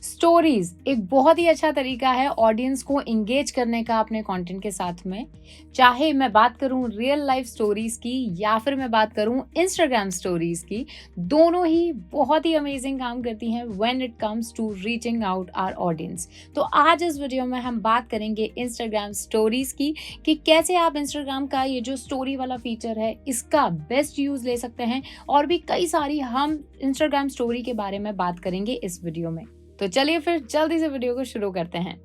Stories एक बहुत ही अच्छा तरीका है ऑडियंस को इंगेज करने का अपने कंटेंट के साथ में। चाहे मैं बात करूं रियल लाइफ स्टोरीज की या फिर मैं बात करूं इंस्टाग्राम स्टोरीज की, दोनों ही बहुत ही अमेजिंग काम करती हैं when it comes to reaching out our audience. तो आज इस वीडियो में हम बात करेंगे इंस्टाग्राम स्टोरीज की कि कैसे आप इंस्टाग्राम का ये जो स्टोरी वाला फीचर है इसका बेस्ट यूज ले सकते हैं, और भी कई सारी हम इंस्टाग्राम स्टोरी के बारे में बात करेंगे इस वीडियो में। तो चलिए फिर जल्दी से वीडियो को शुरू करते हैं।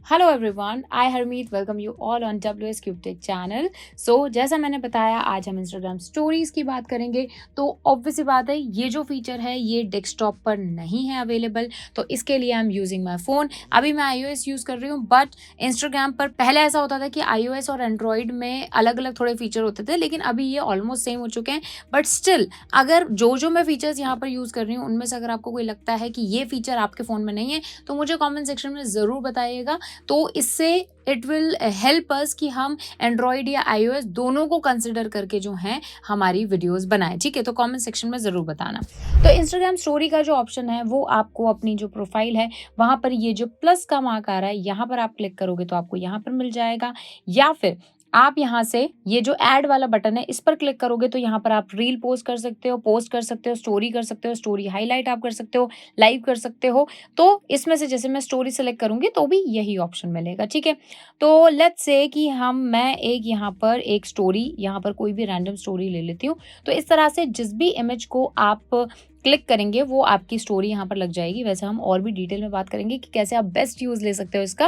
Hello everyone, I Harmeet welcome you all on WS cube tech channel. So जैसा मैंने बताया, आज हम इंस्टाग्राम स्टोरीज की बात करेंगे। तो ऑब्वियस बात है, ये जो फीचर है ये डेस्कटॉप पर नहीं है अवेलेबल, तो इसके लिए I am using my phone. अभी मैं iOS यूज कर रही हूँ, बट इंस्टाग्राम पर पहले ऐसा होता था कि iOS और एंड्रॉयड में अलग अलग थोड़े फीचर होते थे, लेकिन अभी ये ऑलमोस्ट सेम हो चुके हैं। बट स्टिल अगर जो मैं फीचर्स यहाँ पर यूज कर रही हूँ उनमें से अगर आपको कोई लगता है कि ये फीचर आपके फोन में नहीं है तो मुझे कॉमेंट सेक्शन में जरूर बताइएगा। तो इससे इट विल हेल्प अस कि हम एंड्रॉयड या iOS दोनों को कंसिडर करके जो है हमारी वीडियोस बनाएं। ठीक है, तो कमेंट सेक्शन में जरूर बताना। तो इंस्टाग्राम स्टोरी का जो ऑप्शन है वो आपको अपनी जो प्रोफाइल है वहां पर ये जो प्लस का मार्क आ रहा है यहाँ पर आप क्लिक करोगे तो आपको यहाँ पर मिल जाएगा, या फिर आप यहाँ से ये जो ऐड वाला बटन है इस पर क्लिक करोगे तो यहाँ पर आप रील पोस्ट कर सकते हो, स्टोरी कर सकते हो, स्टोरी हाईलाइट आप कर सकते हो, लाइव कर सकते हो। तो इसमें से जैसे मैं स्टोरी सेलेक्ट करूंगी तो भी यही ऑप्शन मिलेगा। ठीक है, तो लेट्स से कि मैं एक यहाँ पर एक स्टोरी, यहाँ पर कोई भी रैंडम स्टोरी ले लेती हूँ। तो इस तरह से जिस भी इमेज को आप क्लिक करेंगे वो आपकी स्टोरी यहाँ पर लग जाएगी। वैसे हम और भी डिटेल में बात करेंगे कि कैसे आप बेस्ट यूज ले सकते हो इसका,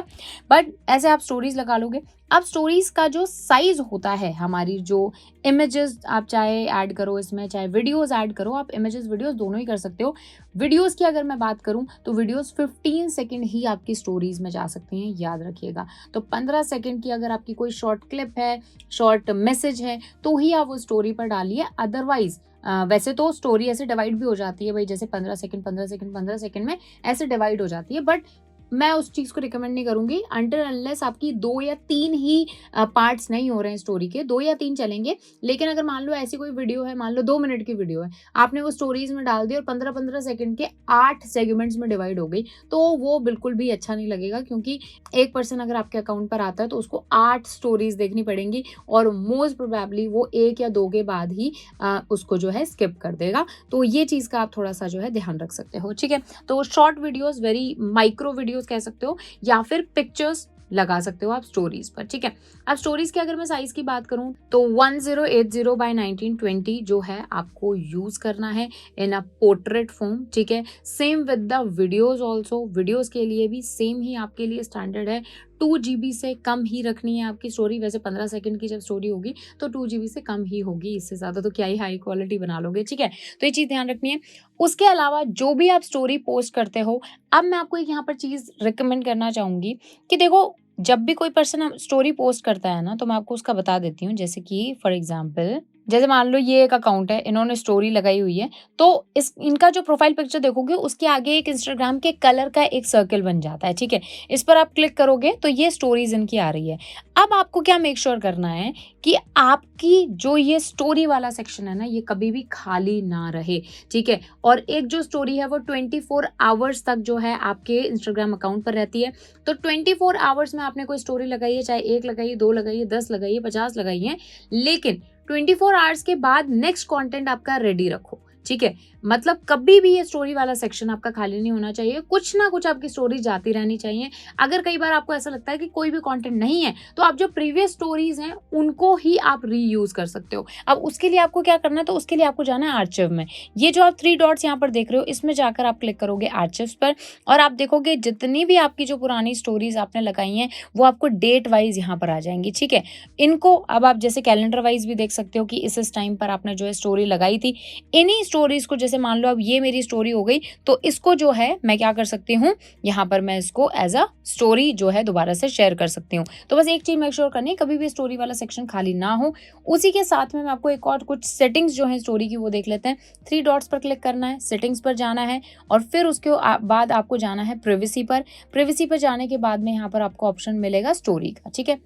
बट ऐसे आप स्टोरीज लगा लोगे। अब स्टोरीज का जो साइज होता है, हमारी जो इमेजेस आप चाहे ऐड करो इसमें, चाहे वीडियोस ऐड करो, आप इमेजेस वीडियोस दोनों ही कर सकते हो। वीडियोस की अगर मैं बात करूं तो वीडियोस 15 सेकंड ही आपकी स्टोरीज में जा सकती हैं, याद रखिएगा। तो 15 सेकंड की अगर आपकी कोई शॉर्ट क्लिप है, शॉर्ट मैसेज है, तो ही आप वो स्टोरी पर डालिए। अदरवाइज वैसे तो स्टोरी ऐसे डिवाइड भी हो जाती है भाई, जैसे 15 सेकंड 15 सेकंड 15 सेकंड में ऐसे डिवाइड हो जाती है, बट मैं उस चीज को रिकमेंड नहीं करूंगी अनटिल अनलेस आपकी 2 या 3 ही पार्ट्स नहीं हो रहे हैं स्टोरी के। 2 या 3 चलेंगे, लेकिन अगर मान लो ऐसी कोई वीडियो है, मान लो 2 मिनट की वीडियो है, आपने वो स्टोरीज में डाल दी और 15-15 सेकंड के 8 सेगमेंट्स में डिवाइड हो गई, तो वो बिल्कुल भी अच्छा नहीं लगेगा। क्योंकि एक पर्सन अगर आपके अकाउंट पर आता है तो उसको 8 स्टोरीज देखनी पड़ेंगी और मोस्ट प्रोबेबली वो 1 या 2 के बाद ही उसको जो है स्किप कर देगा। तो ये चीज का आप थोड़ा सा जो है ध्यान रख सकते हो। ठीक है, तो short videos, very micro videos कह सकते हो, या फिर पिक्चर्स लगा सकते हो आप स्टोरीज पर। ठीक है, अब स्टोरीज की अगर मैं साइज की बात करूं तो 1080 बाय 1920 जो है आपको यूज करना है इन अ पोर्ट्रेट फॉर्म। ठीक है, same with the videos also, videos के लिए भी सेम ही आपके लिए स्टैंडर्ड है। 2 GB से कम ही रखनी है आपकी स्टोरी। वैसे 15 सेकंड की जब स्टोरी होगी तो 2 GB से कम ही होगी, इससे ज्यादा तो क्या ही हाई क्वालिटी बना लोगे। ठीक है, तो ये चीज ध्यान रखनी है। उसके अलावा जो भी आप स्टोरी पोस्ट करते हो, अब मैं आपको एक यहाँ पर चीज रिकमेंड करना चाहूंगी कि देखो, जब भी कोई पर्सन स्टोरी पोस्ट करता है ना, तो मैं आपको उसका बता देती हूँ। जैसे कि फॉर एग्जाम्पल, जैसे मान लो ये एक अकाउंट है, इन्होंने स्टोरी लगाई हुई है, तो इनका जो प्रोफाइल पिक्चर देखोगे उसके आगे एक इंस्टाग्राम के कलर का एक सर्कल बन जाता है। ठीक है, इस पर आप क्लिक करोगे तो ये स्टोरीज इनकी आ रही है। अब आपको क्या मेक श्योर करना है कि आपकी जो ये स्टोरी वाला सेक्शन है ना, ये कभी भी खाली ना रहे। ठीक है, और एक जो स्टोरी है वो 24 आवर्स तक जो है आपके इंस्टाग्राम अकाउंट पर रहती है। तो 24 आवर्स में आपने कोई स्टोरी लगाई है, चाहे 1 लगाइए, 2 लगाइए, 10 लगाइए, 50 लगाइए, लेकिन 24 आवर्स के बाद नेक्स्ट कंटेंट आपका रेडी रखो। ठीक है, मतलब कभी भी ये स्टोरी वाला सेक्शन आपका खाली नहीं होना चाहिए, कुछ ना कुछ आपकी स्टोरी जाती रहनी चाहिए। अगर कई बार आपको ऐसा लगता है कि कोई भी कंटेंट नहीं है, तो आप जो प्रीवियस स्टोरीज हैं उनको ही आप रीयूज कर सकते हो। अब उसके लिए आपको क्या करना है, तो उसके लिए आपको जाना है आर्चिव में। ये जो आप 3 डॉट्स यहाँ पर देख रहे हो, इसमें जाकर आप क्लिक करोगे आर्चिव्स पर, और आप देखोगे जितनी भी आपकी जो पुरानी स्टोरीज आपने लगाई हैं वो आपको डेट वाइज यहाँ पर आ जाएंगी। ठीक है, इनको अब आप जैसे कैलेंडर वाइज भी देख सकते हो कि इस टाइम पर आपने जो है स्टोरी लगाई थी। इन्हीं स्टोरीज को, जैसे मान लो अब ये मेरी स्टोरी हो गई, तो इसको जो है मैं क्या कर सकती हूँ, यहाँ पर मैं इसको एज अ स्टोरी जो है दोबारा से शेयर कर सकती हूँ। तो बस एक चीज मेक श्योर करनी है, कभी भी स्टोरी वाला सेक्शन खाली ना हो। उसी के साथ में मैं आपको एक और कुछ सेटिंग्स जो है स्टोरी की वो देख लेते हैं। 3 डॉट्स पर क्लिक करना है, सेटिंग्स पर जाना है, और फिर उसके बाद आपको जाना है प्रिवेसी पर। प्रिवेसी पर जाने के बाद में यहाँ पर आपको ऑप्शन मिलेगा स्टोरी का। ठीक है,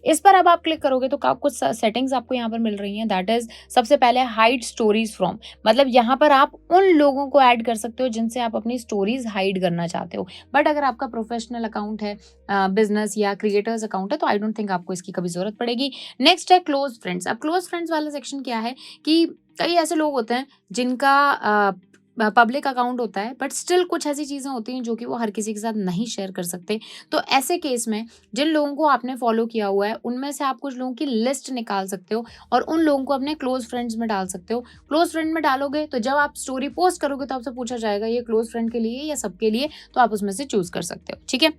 इस पर अब आप क्लिक करोगे तो कुछ सेटिंग्स आपको यहाँ पर मिल रही हैं। दैट इज सबसे पहले हाइड स्टोरीज फ्रॉम, मतलब यहाँ पर आप उन लोगों को ऐड कर सकते हो जिनसे आप अपनी स्टोरीज हाइड करना चाहते हो। बट अगर आपका प्रोफेशनल अकाउंट है, बिजनेस या क्रिएटर्स अकाउंट है, तो आई डोंट थिंक आपको इसकी कभी जरूरत पड़ेगी। नेक्स्ट है क्लोज फ्रेंड्स। अब क्लोज फ्रेंड्स वाला सेक्शन क्या है कि कई ऐसे लोग होते हैं जिनका पब्लिक अकाउंट होता है, बट स्टिल कुछ ऐसी चीज़ें होती हैं जो कि वो हर किसी के साथ नहीं शेयर कर सकते। तो ऐसे केस में जिन लोगों को आपने फॉलो किया हुआ है उनमें से आप कुछ लोगों की लिस्ट निकाल सकते हो और उन लोगों को अपने क्लोज फ्रेंड्स में डाल सकते हो। क्लोज फ्रेंड में डालोगे तो जब आप स्टोरी पोस्ट करोगे तो आपसे पूछा जाएगा ये क्लोज फ्रेंड के लिए या सबके लिए, तो आप उसमें से चूज कर सकते हो। ठीक है,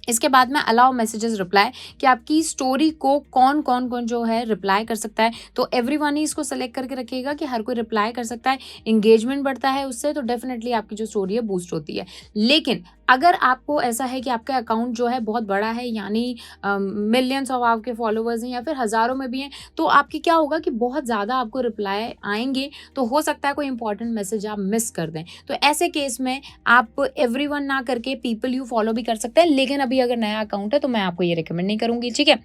इसके बाद में अलाउ मैसेजेस रिप्लाई, कि आपकी स्टोरी को कौन कौन कौन जो है रिप्लाई कर सकता है। तो एवरीवन ही इसको सेलेक्ट करके रखिएगा कि हर कोई रिप्लाई कर सकता है। इंगेजमेंट बढ़ता है उससे, तो डेफिनेटली आपकी जो स्टोरी है बूस्ट होती है। लेकिन अगर आपको ऐसा है कि आपका अकाउंट जो है बहुत बड़ा है, यानी मिलियंस ऑफ आपके फॉलोअर्स हैं या फिर हज़ारों में भी हैं, तो आपकी क्या होगा कि बहुत ज़्यादा आपको रिप्लाई आएंगे, तो हो सकता है कोई इंपॉर्टेंट मैसेज आप मिस कर दें। तो ऐसे केस में आप एवरीवन ना करके पीपल यू फॉलो भी कर सकते हैं, लेकिन अभी अगर नया अकाउंट है तो मैं आपको ये रिकमेंड नहीं करूंगी। ठीक है,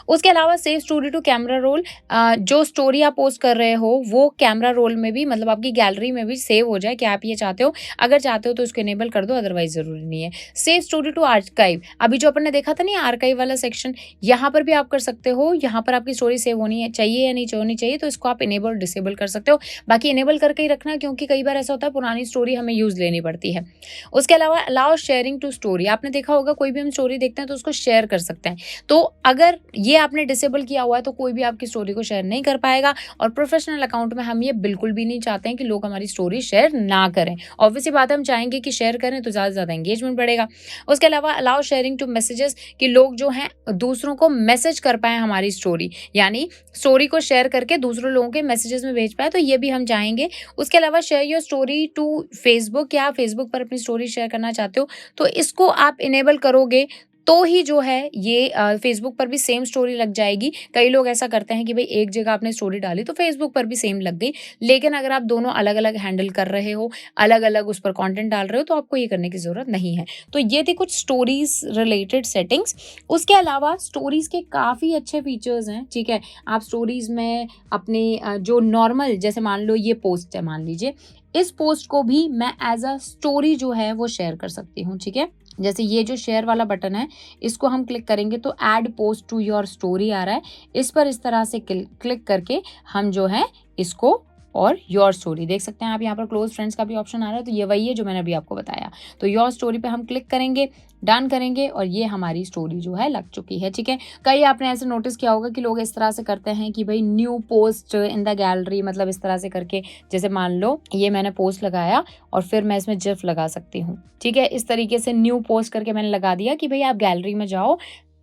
उसके अलावा save story to camera roll, जो स्टोरी आप पोस्ट कर रहे हो वो कैमरा रोल में भी, मतलब आपकी गैलरी में भी सेव हो जाए, क्या आप ये चाहते हो? अगर चाहते हो तो इसको इनेबल कर दो, अदरवाइज जरूरी नहीं है। सेव स्टोरी टू आर्काइव, अभी जो अपन ने देखा था ना आर्काइव वाला सेक्शन, यहाँ पर भी आप कर सकते हो। यहाँ पर आपकी स्टोरी सेव होनी है चाहिए या नहीं होनी चाहिए, तो इसको आप इनेबल डिसेबल कर सकते हो। बाकी इनेबल करके ही रखना, क्योंकि कई बार ऐसा होता है पुरानी स्टोरी हमें यूज लेनी पड़ती है। उसके अलावा अलाउ शेयरिंग टू स्टोरी, आपने देखा होगा कोई भी हम स्टोरी देखते हैं तो उसको शेयर कर सकते हैं। तो अगर ये आपने डिसेबल किया हुआ है तो कोई भी आपकी स्टोरी को शेयर नहीं कर पाएगा। और प्रोफेशनल अकाउंट में हम ये बिल्कुल भी नहीं चाहते हैं कि लोग हमारी स्टोरी शेयर ना करें। ऑब्वियसली बात है, हम चाहेंगे कि शेयर करें तो ज़्यादा से ज़्यादा एंगेजमेंट बढ़ेगा। उसके अलावा अलाउ शेयरिंग टू मैसेजेस, कि लोग जो हैं दूसरों को मैसेज कर पाए हमारी स्टोरी, यानी स्टोरी को शेयर करके दूसरों लोगों के मैसेजेस में भेज पाए, तो ये भी हम चाहेंगे। उसके अलावा share your story to Facebook, या फेसबुक पर अपनी स्टोरी शेयर करना चाहते हो तो इसको आप इनेबल करोगे तो ही जो है ये फेसबुक पर भी सेम स्टोरी लग जाएगी। कई लोग ऐसा करते हैं कि भाई एक जगह आपने स्टोरी डाली तो फेसबुक पर भी सेम लग गई, लेकिन अगर आप दोनों अलग अलग हैंडल कर रहे हो, अलग अलग उस पर कंटेंट डाल रहे हो, तो आपको ये करने की ज़रूरत नहीं है। तो ये थी कुछ स्टोरीज रिलेटेड सेटिंग्स। उसके अलावा स्टोरीज के काफ़ी अच्छे फीचर्स हैं। ठीक है, आप स्टोरीज में अपनी जो नॉर्मल, जैसे मान लो ये पोस्ट है, मान लीजिए इस पोस्ट को भी मैं एज अ स्टोरी जो है वो शेयर कर सकती हूँ। ठीक है, जैसे ये जो शेयर वाला बटन है इसको हम क्लिक करेंगे तो add post to your story आ रहा है। इस पर इस तरह से क्लिक करके हम जो है इसको और योर स्टोरी देख सकते हैं आप। यहाँ पर क्लोज फ्रेंड्स का भी ऑप्शन आ रहा है, तो ये वही है जो मैंने अभी आपको बताया। तो योर स्टोरी पे हम क्लिक करेंगे, डन करेंगे, और ये हमारी स्टोरी जो है लग चुकी है। ठीक है, कई आपने ऐसे नोटिस किया होगा कि लोग इस तरह से करते हैं कि भाई new post in the gallery, मतलब इस तरह से करके, जैसे मान लो ये मैंने पोस्ट लगाया और फिर मैं इसमें जिफ लगा सकती हूँ। ठीक है, इस तरीके से न्यू पोस्ट करके मैंने लगा दिया कि भाई आप गैलरी में जाओ,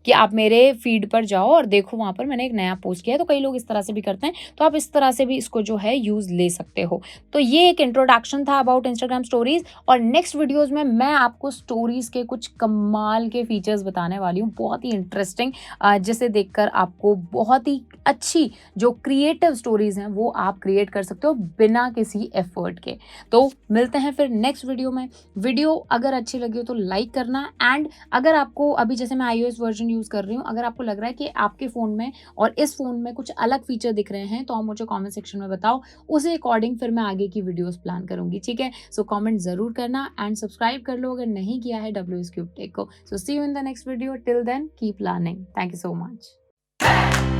कि आप मेरे फीड पर जाओ और देखो वहाँ पर मैंने एक नया पोस्ट किया है। तो कई लोग इस तरह से भी करते हैं, तो आप इस तरह से भी इसको जो है यूज़ ले सकते हो। तो ये एक इंट्रोडक्शन था अबाउट इंस्टाग्राम स्टोरीज, और नेक्स्ट वीडियोज़ में मैं आपको स्टोरीज़ के कुछ कमाल के फीचर्स बताने वाली हूँ, बहुत ही इंटरेस्टिंग, जिसे देखकर आपको बहुत ही अच्छी जो क्रिएटिव स्टोरीज़ हैं वो आप क्रिएट कर सकते हो बिना किसी एफर्ट के। तो मिलते हैं फिर नेक्स्ट वीडियो में। वीडियो अगर अच्छी लगी हो तो लाइक करना, एंड अगर आपको अभी, जैसे मैं iOS वर्जन यूज़ कर रही हूँ, अगर आपको लग रहा है कि आपके फ़ोन में और इस फ़ोन में कुछ अलग फीचर दिख रहे हैं तो आप मुझे कमेंट सेक्शन में बताओ, उसी अकॉर्डिंग फिर मैं आगे की वीडियोस प्लान करूंगी। ठीक है, सो कमेंट ज़रूर करना एंड सब्सक्राइब कर लो अगर नहीं किया है WS Cube Tech को। So see you in the next video, till then keep learning. Thank you so much.